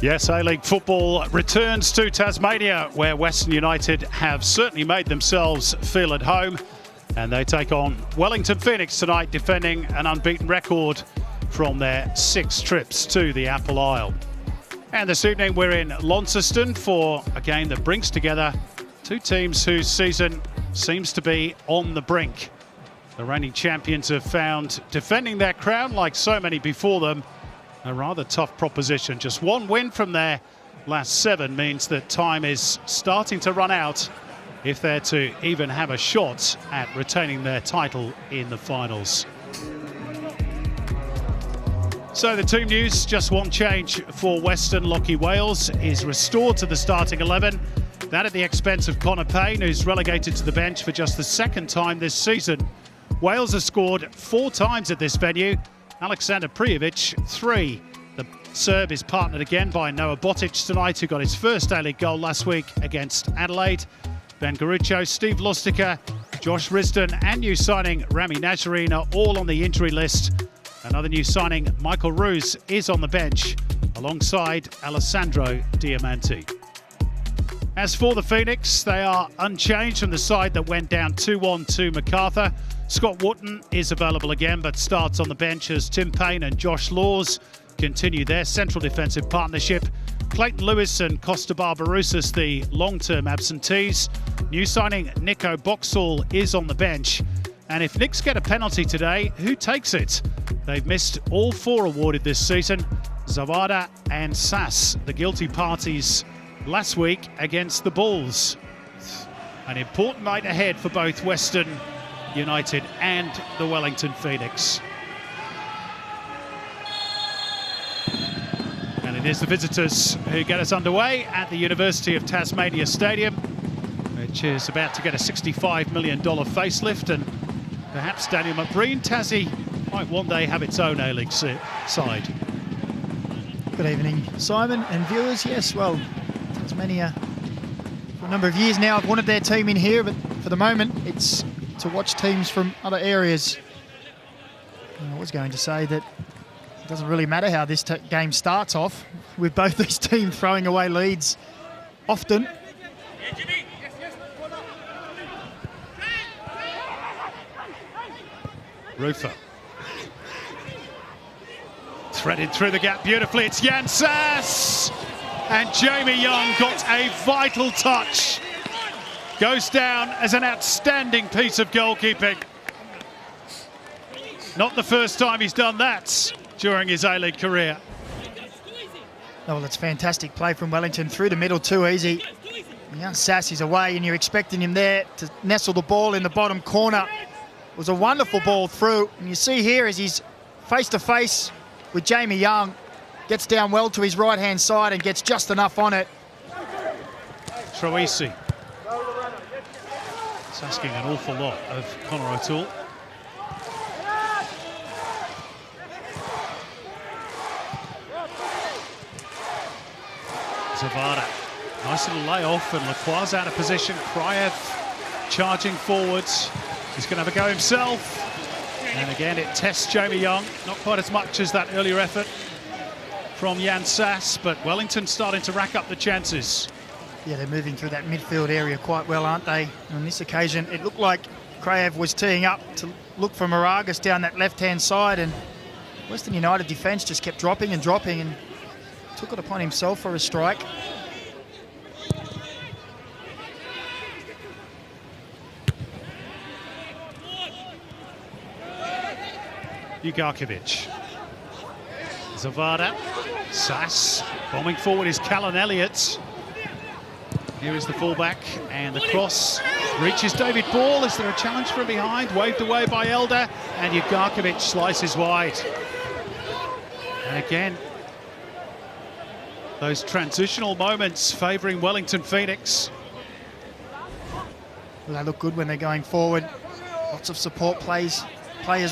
Yes, A-League football returns to Tasmania, where Western United have certainly made themselves feel at home. And they take on Wellington Phoenix tonight, defending an unbeaten record from their 6 trips to the Apple Isle. And this evening we're in Launceston for a game that brings together two teams whose season seems to be on the brink. The reigning champions have found defending their crown, like so many before them, a rather tough proposition. Just one win from their last 7 means that time is starting to run out if they're to even have a shot at retaining their title in the finals. So the team news, just one change for Western. Lockie Wales is restored to the starting 11. That at the expense of Connor Payne, who's relegated to the bench for just the 2nd time this season. Wales has scored 4 times at this venue. Alexander Prijovic, 3. The Serb is partnered again by Noah Botic tonight, who got his first A-League goal last week against Adelaide. Ben Garucho, Steve Lustica, Josh Risdon and new signing Rami Najarine are all on the injury list. Another new signing, Michael Roos, is on the bench alongside Alessandro Diamanti. As for the Phoenix, they are unchanged from the side that went down 2-1 to MacArthur. Scott Wotton is available again, but starts on the bench as Tim Payne and Josh Laws continue their central defensive partnership. Clayton Lewis and Costa Barbarouses, the long-term absentees. New signing Nico Boxall is on the bench. And if Knicks get a penalty today, who takes it? They've missed all 4 awarded this season. Zawada and Sass, the guilty parties last week against the Bulls. An important night ahead for both Western United and the Wellington Phoenix. And it is the visitors who get us underway at the University of Tasmania Stadium, which is about to get a $65 million facelift, and perhaps Daniel McBreen, Tassie might one day have its own A-League side. Good evening, Simon and viewers. Yes, well, Tasmania for a number of years now have wanted their team in here, but for the moment it's to watch teams from other areas. I was going to say that it doesn't really matter how this game starts off, with both these teams throwing away leads often. Rufer. Threaded through the gap beautifully. It's Jan Sass! And Jamie Young got a vital touch. Goes down as an outstanding piece of goalkeeping. Not the first time he's done that during his A-League career. Oh, well, it's fantastic play from Wellington through the middle, too easy. Jan Sass is away and you're expecting him there to nestle the ball in the bottom corner. It was a wonderful ball through, and you see here as he's face-to-face with Jamie Young, gets down well to his right-hand side and gets just enough on it. Troisi. It's asking an awful lot of Connor O'Toole. Zavada. Nice little layoff, and Lacroix out of position. Kraev charging forwards. He's going to have a go himself. And again, it tests Jamie Young. Not quite as much as that earlier effort from Jan Sass, but Wellington starting to rack up the chances. Yeah, they're moving through that midfield area quite well, aren't they? On this occasion, it looked like Kraev was teeing up to look for Moragas down that left-hand side, and Western United defence just kept dropping and dropping and took it upon himself for a strike. Ugarkovic. Zavada. Sass. Bombing forward is Callan Elliott. Here is the fullback, and the cross reaches David Ball. Is there a challenge from behind? Waved away by Elder, and Ugarkovic slices wide. And again, those transitional moments favouring Wellington Phoenix. Well, they look good when they're going forward. Lots of support players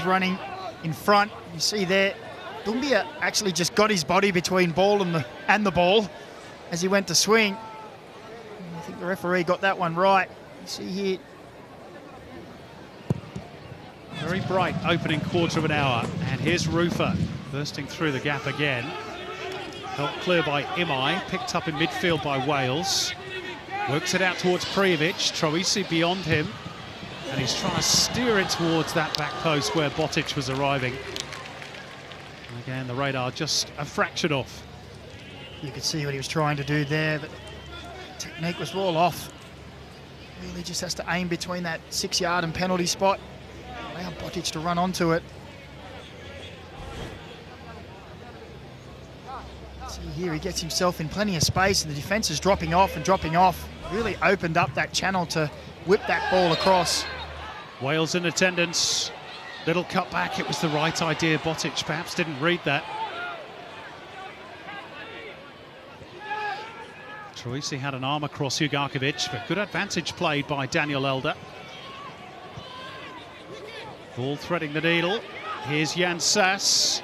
running in front. You see there, Doumbia actually just got his body between ball and the ball as he went to swing. I think the referee got that one right. You see here. Very bright opening quarter of an hour. And here's Rufer bursting through the gap again. Helped clear by Imai, picked up in midfield by Wales. Works it out towards Prijovic, Troisi beyond him. And he's trying to steer it towards that back post where Botic was arriving. And again, the radar just a fraction off. You could see what he was trying to do there, but technique was all off. Really just has to aim between that 6-yard and penalty spot. Allow Botic to run onto it. See here, he gets himself in plenty of space and the defence is dropping off and dropping off. Really opened up that channel to whip that ball across. Wales in attendance. Little cut back, it was the right idea. Botic perhaps didn't read that. Troisi had an arm across Ugarkovic, but good advantage played by Daniel Elder. Ball threading the needle. Here's Jan Sass.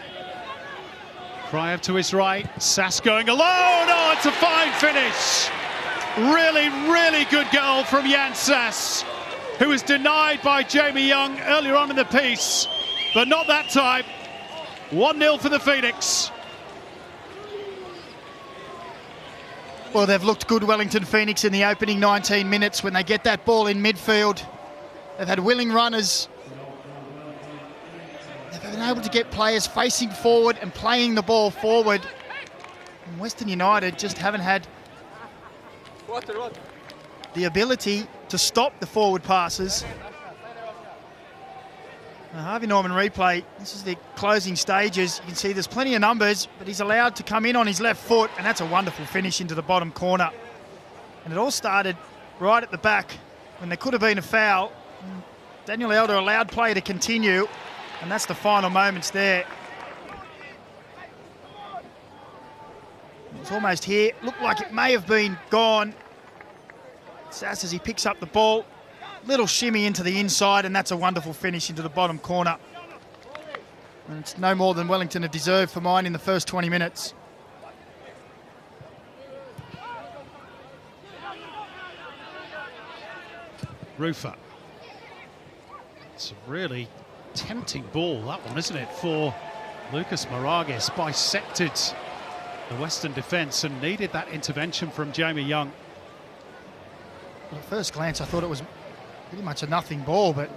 Kryev to his right. Sass going alone. Oh, it's a fine finish. Really, really good goal from Jan Sass, who was denied by Jamie Young earlier on in the piece, but not that time. 1-0 for the Phoenix. Well, they've looked good, Wellington Phoenix, in the opening 19 minutes when they get that ball in midfield. They've had willing runners. They've been able to get players facing forward and playing the ball forward. And Western United just haven't had the ability to stop the forward passes. Now, Harvey Norman replay, this is the closing stages. You can see there's plenty of numbers, but he's allowed to come in on his left foot, and that's a wonderful finish into the bottom corner. And it all started right at the back when there could have been a foul. Daniel Elder allowed play to continue, and that's the final moments there. It was almost here. Looked like it may have been gone. Sass, as he picks up the ball, little shimmy into the inside, and that's a wonderful finish into the bottom corner. And it's no more than Wellington have deserved for mine in the first 20 minutes. Rufer. It's a really tempting ball, that one, isn't it, for Lucas Moragues. Bisected the Western defence and needed that intervention from Jamie Young. Well, at first glance, I thought it was pretty much a nothing ball, but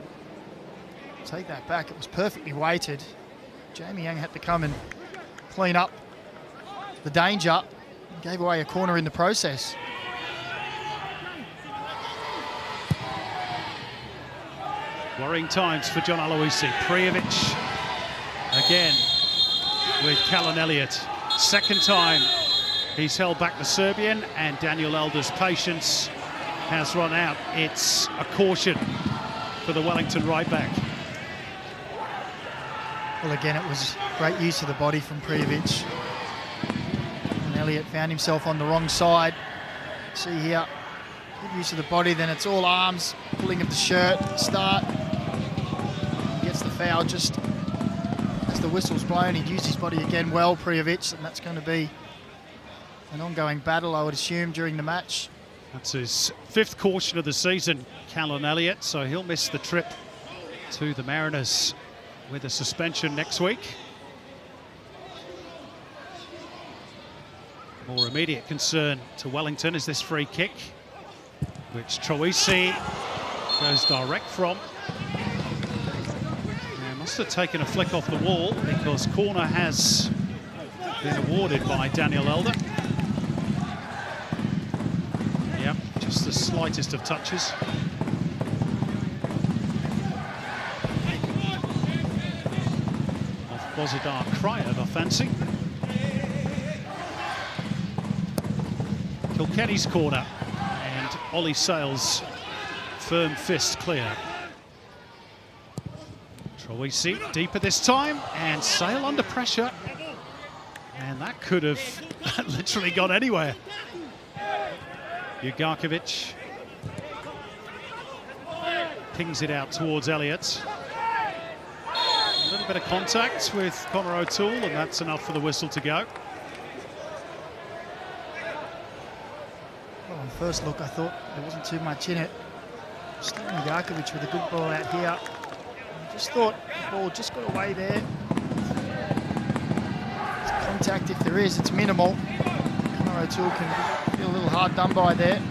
take that back, it was perfectly weighted. Jamie Young had to come and clean up the danger and gave away a corner in the process. Worrying times for John Aloisi. Prijovic again with Callan Elliott. Second time he's held back the Serbian, and Daniel Elder's patience has run out. It's a caution for the Wellington right back. Well, again, it was great use of the body from Prijovic. And Elliott found himself on the wrong side. See here, good use of the body, then it's all arms, pulling of the shirt, start. He gets the foul just as the whistle's blown. He'd used his body again well, Prijovic, and that's going to be an ongoing battle, I would assume, during the match. That's his 5th caution of the season, Callan Elliott, so he'll miss the trip to the Mariners with a suspension next week. More immediate concern to Wellington is this free kick, which Troisi goes direct from. Now, must have taken a flick off the wall because corner has been awarded by Daniel Elder. Yep, just the slightest of touches. Off Bozidar Kryev, a fancy. Kilkenny's corner, and Ollie Sale's firm fist clear. Troisi deeper this time, and Sale under pressure. And that could have literally gone anywhere. Ugarkovic pings it out towards Elliott. A little bit of contact with Connor O'Toole, and that's enough for the whistle to go. Well, on first look, I thought there wasn't too much in it. Still Ugarkovic with a good ball out here. I just thought the ball just got away there. It's contact, if there is, it's minimal. Connor O'Toole can feel a little hard done by there.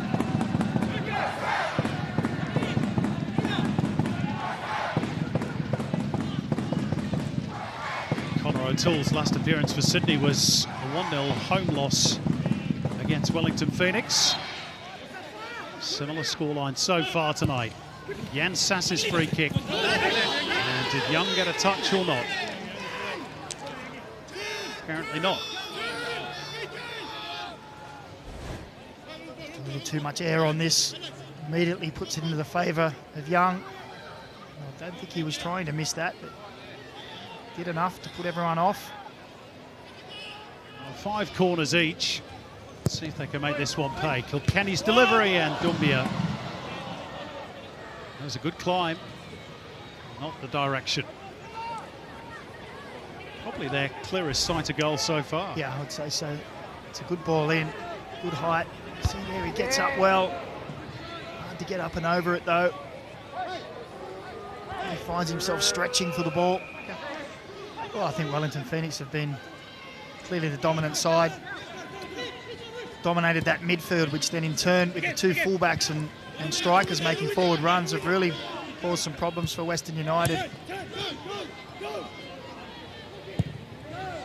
Connor O'Toole's last appearance for Sydney was a 1-0 home loss against Wellington Phoenix. Similar scoreline so far tonight. Jan Sass's free kick. And did Young get a touch or not? Apparently not. A little too much air on this. Immediately puts it into the favour of Young. I don't think he was trying to miss that, but did enough to put everyone off. 5 corners each. Let's see if they can make this one pay. Kilkenny's delivery and Doumbia. That was a good climb. Not the direction. Probably their clearest sight of goal so far. Yeah, I would say so. It's a good ball in, good height. See there, he gets up well. Hard to get up and over it though. He finds himself stretching for the ball. Well, I think Wellington Phoenix have been clearly the dominant side. Dominated that midfield, which then in turn with the 2 fullbacks and strikers making forward runs have really caused some problems for Western United.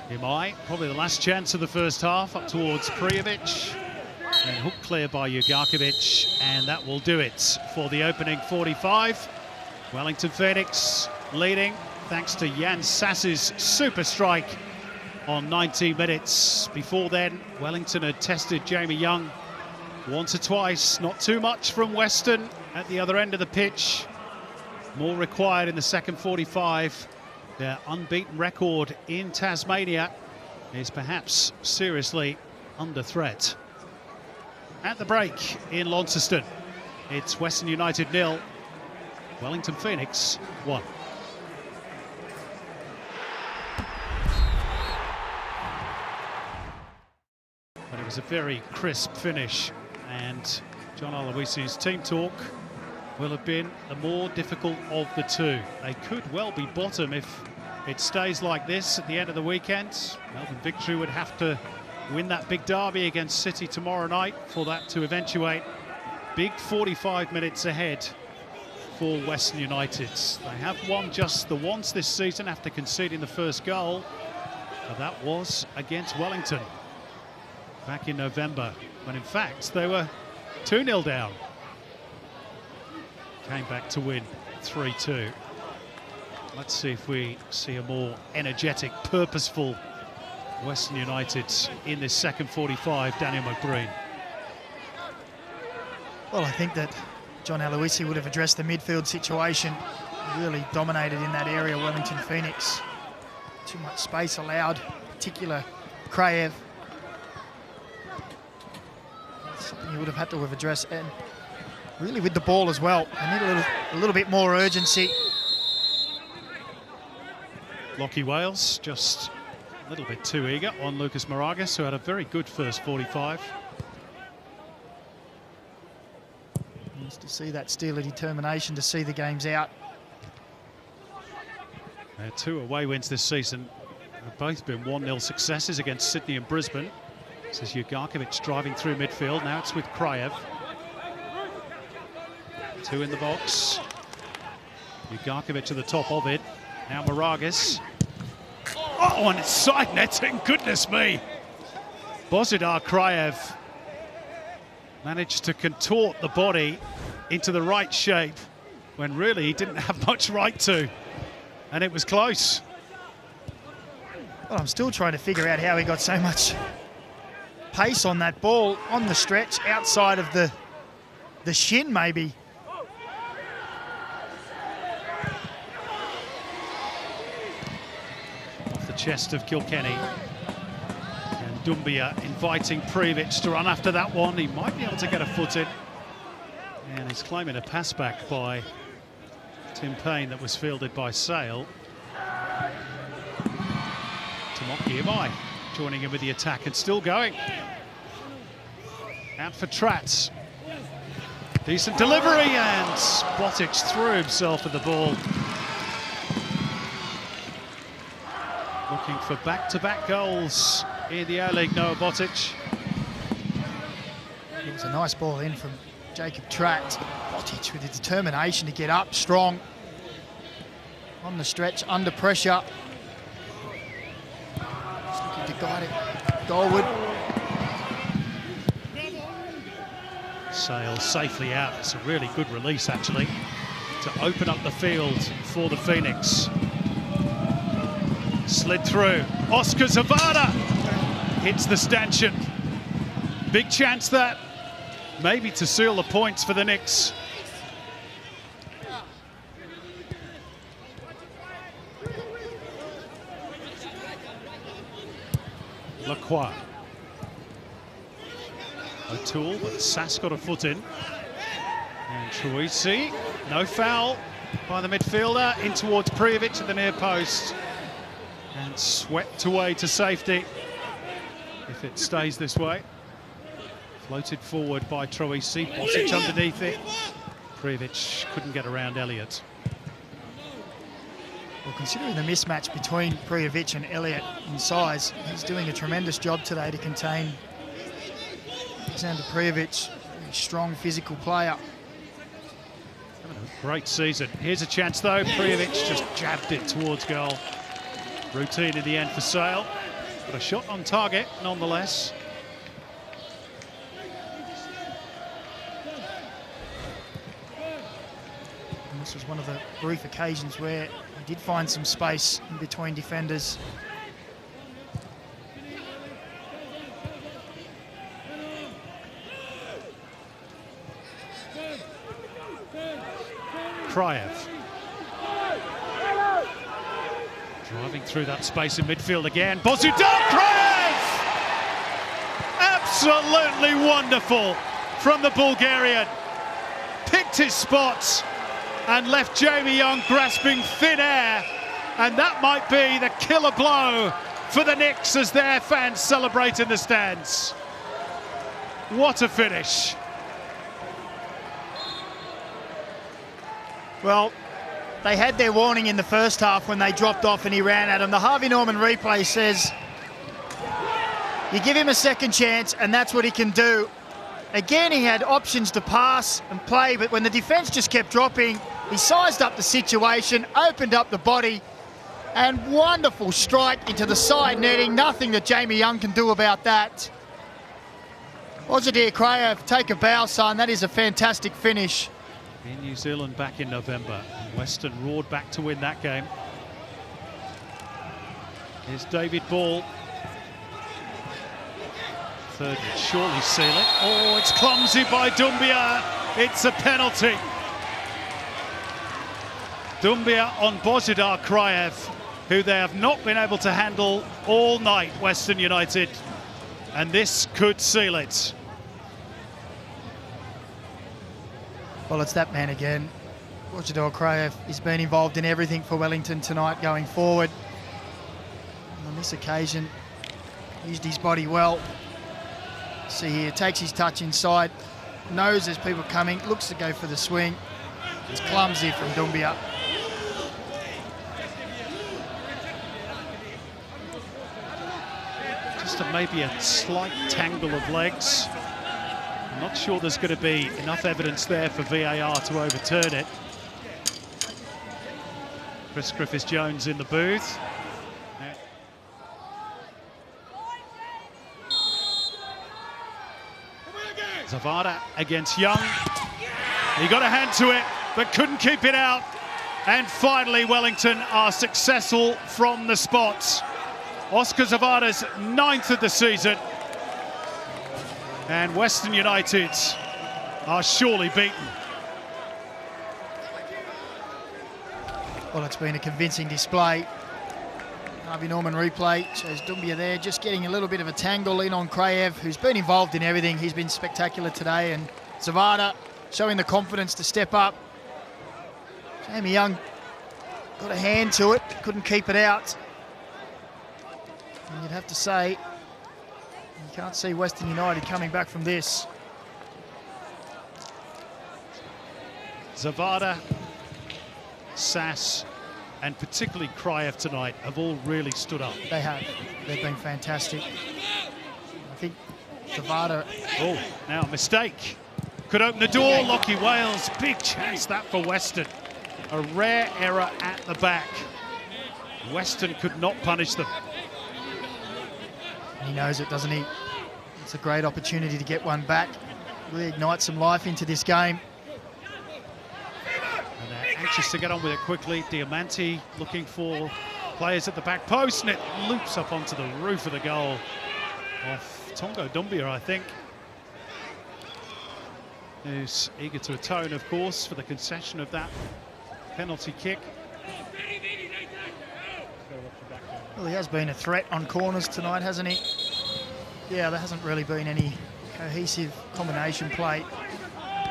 Imai, probably the last chance of the first half, up towards Prijovic. And hook clear by Jugarkovic, and that will do it for the opening 45. Wellington Phoenix leading thanks to Jan Sass's super strike on 19 minutes. Before then, Wellington had tested Jamie Young once or twice. Not too much from Western at the other end of the pitch. More required in the second 45. Their unbeaten record in Tasmania is perhaps seriously under threat. At the break in Launceston, it's Western United 0, Wellington Phoenix 1. But it was a very crisp finish, and John Aloisi's team talk will have been the more difficult of the two. They could well be bottom if it stays like this at the end of the weekend. Melbourne Victory would have to win that big derby against City tomorrow night for that to eventuate. Big 45 minutes ahead for Western United. They have won just the once this season after conceding the first goal, but that was against Wellington back in November, when in fact they were 2-0 down. Came back to win 3-2. Let's see if we see a more energetic, purposeful Western United in this second 45. Daniel McBreen. Well, I think that John Aloisi would have addressed the midfield situation. Really dominated in that area, Wellington Phoenix. Too much space allowed, particular Kraev. Something he would have had to have addressed, and really with the ball as well. They need a little bit more urgency. Lockie Wales just a little bit too eager on Lucas Moragas, who had a very good first 45. Nice to see that steel of determination to see the games out. 2 away wins this season have both been 1-0 successes against Sydney and Brisbane. This is Jugarkovic driving through midfield. Now it's with Kraev. 2 in the box. Jugarkovic to the top of it. Now Moragas. Oh, and it's side netting, goodness me. Bozidar Kraev managed to contort the body into the right shape when really he didn't have much right to. And it was close. Well, I'm still trying to figure out how he got so much pace on that ball on the stretch, outside of the shin maybe. Off the chest of Kilkenny. And Doumbia inviting Prijovic to run after that one. He might be able to get a foot in. And he's claiming a pass back by Tim Payne that was fielded by Sale. Tomoki Imai joining him with the attack and still going. Out for Tratz. Decent delivery, and Botic threw himself at the ball. Looking for back-to-back goals in the A-League, Noah Botic. It was a nice ball in from Jacob Tratt. Botic with the determination to get up strong. On the stretch, under pressure. Just looking to guide it goalward. Sails safely out. It's a really good release, actually, to open up the field for the Phoenix. Slid through. Oscar Zavada hits the stanchion. Big chance that maybe to seal the points for the Knicks. Lacroix. O'Toole, but Sass got a foot in. And Troisi, no foul by the midfielder, in towards Prijovic at the near post. And swept away to safety, if it stays this way. Floated forward by Troisi, Botic underneath it. Prijovic couldn't get around Elliott. Well, considering the mismatch between Prijovic and Elliott in size, he's doing a tremendous job today to contain Alexander Prijovic, a strong physical player. Great season. Here's a chance though. Prijovic just jabbed it towards goal. Routine in the end for Sale, but a shot on target nonetheless. And this was one of the brief occasions where he did find some space in between defenders. Kraev. Driving through that space in midfield again. Bozidar Kraev! Absolutely wonderful from the Bulgarian. Picked his spots and left Jamie Young grasping thin air. And that might be the killer blow for the Knicks as their fans celebrate in the stands. What a finish. Well, they had their warning in the first half when they dropped off and he ran at him. The Harvey Norman replay says you give him a second chance and that's what he can do. Again, he had options to pass and play, but when the defence just kept dropping, he sized up the situation, opened up the body, and wonderful strike into the side netting. Nothing that Jamie Young can do about that. Bozidar Kraev, take a bow, son. That is a fantastic finish. In New Zealand back in November. Western roared back to win that game. Here's David Ball. Third would surely seal it. Oh, it's clumsy by Doumbia. It's a penalty. Doumbia on Bozidar Kraev, who they have not been able to handle all night, Western United. And this could seal it. Well, it's that man again. Bozidar Kraev has been involved in everything for Wellington tonight going forward. And on this occasion, used his body well. See here, takes his touch inside, knows there's people coming, looks to go for the swing. It's clumsy from Doumbia. Just maybe a slight tangle of legs. I'm not sure there's going to be enough evidence there for VAR to overturn it. Chris Griffiths-Jones in the booth. Zavada against Young. He got a hand to it, but couldn't keep it out. And finally, Wellington are successful from the spots. Oscar Zavada's 9th of the season. And Western United are surely beaten. Well, it's been a convincing display. Harvey Norman replay shows Doumbia there, just getting a little bit of a tangle in on Kraev, who's been involved in everything. He's been spectacular today, and Zavada showing the confidence to step up. Jamie Young got a hand to it, couldn't keep it out. And you'd have to say, you can't see Western United coming back from this. Zavada, Sass and particularly Kraev tonight have all really stood up. They have. They've been fantastic. I think Zavada... Oh, now a mistake. Could open the door. Lockie Wales, big chance that for Western. A rare error at the back. Western could not punish them. He knows it, doesn't he? It's a great opportunity to get one back. Really ignite some life into this game. And they're anxious to get on with it quickly. Diamanti looking for players at the back post, and it loops up onto the roof of the goal off Tongo Dumbia, I think. Who's eager to atone, of course, for the concession of that penalty kick. Well, he has been a threat on corners tonight, hasn't he? Yeah, there hasn't really been any cohesive combination play.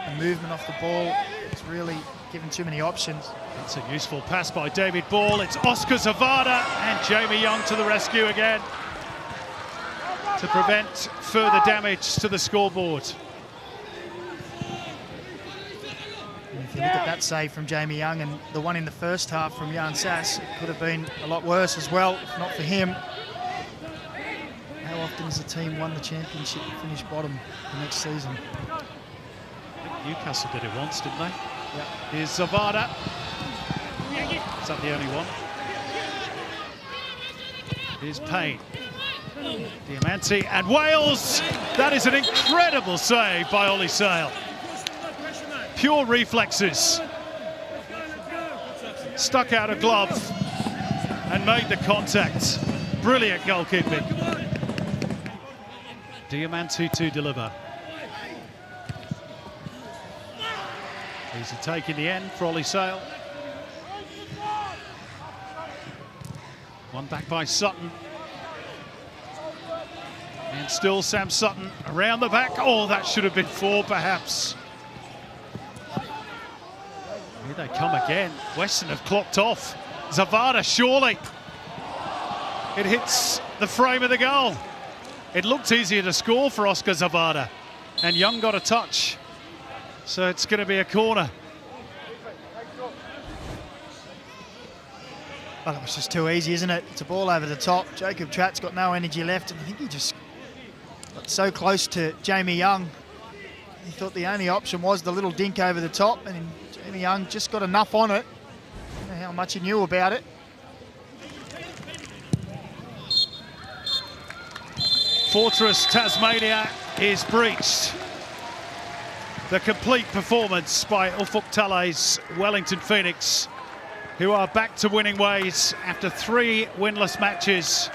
The movement off the ball, it's really given too many options. It's a useful pass by David Ball. It's Oscar Zavada and Jamie Young to the rescue again to prevent further damage to the scoreboard. And if you look at that save from Jamie Young and the one in the first half from Jan Sass, it could have been a lot worse as well, if not for him. How often has a team won the championship and finished bottom the next season? I think Newcastle did it once, didn't they? Yep. Here's Zavada. Is that the only one? Here's Payne. Diamanti and Wales. That is an incredible save by Ollie Sale. Pure reflexes. Stuck out a glove and made the contact. Brilliant goalkeeping. Diamanti to deliver. Easy take in the end for Ollie Sale. One back by Sutton. And still Sam Sutton around the back. Oh, that should have been 4 perhaps. Here they come again. Western have clocked off. Zavada, surely. It hits the frame of the goal. It looked easier to score for Oscar Zavada. And Young got a touch. So it's going to be a corner. Well, it was just too easy, isn't it? It's a ball over the top. Jacob Tratt's got no energy left, and I think he just got so close to Jamie Young. He thought the only option was the little dink over the top, and Jamie Young just got enough on it. I don't know how much he knew about it. Fortress Tasmania is breached. The complete performance by Ufuk Talai's Wellington Phoenix, who are back to winning ways after 3 winless matches.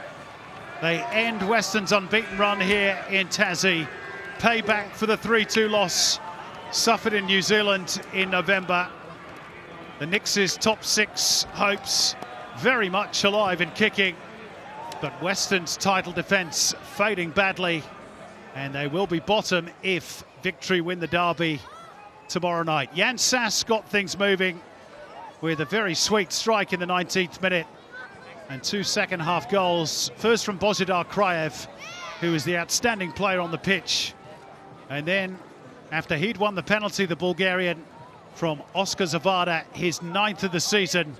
They end Western's unbeaten run here in Tassie. Payback for the 3-2 loss suffered in New Zealand in November. The Nix's top 6 hopes very much alive and kicking, but Western's title defence fading badly, and they will be bottom if Victory win the derby tomorrow night. Jan Sass got things moving with a very sweet strike in the 19th minute and 2 second-half goals. First from Bozidar Kraev, who is the outstanding player on the pitch. And then, after he'd won the penalty, the Bulgarian, from Oscar Zavada, his 9th of the season,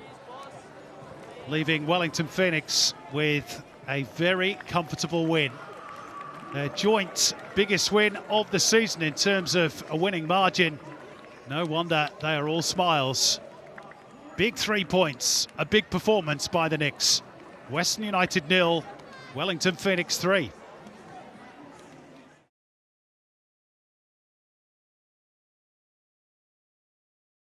leaving Wellington Phoenix with a very comfortable win. Their joint biggest win of the season in terms of a winning margin. No wonder they are all smiles. Big 3 points, a big performance by the Nix. Western United 0, Wellington Phoenix 3.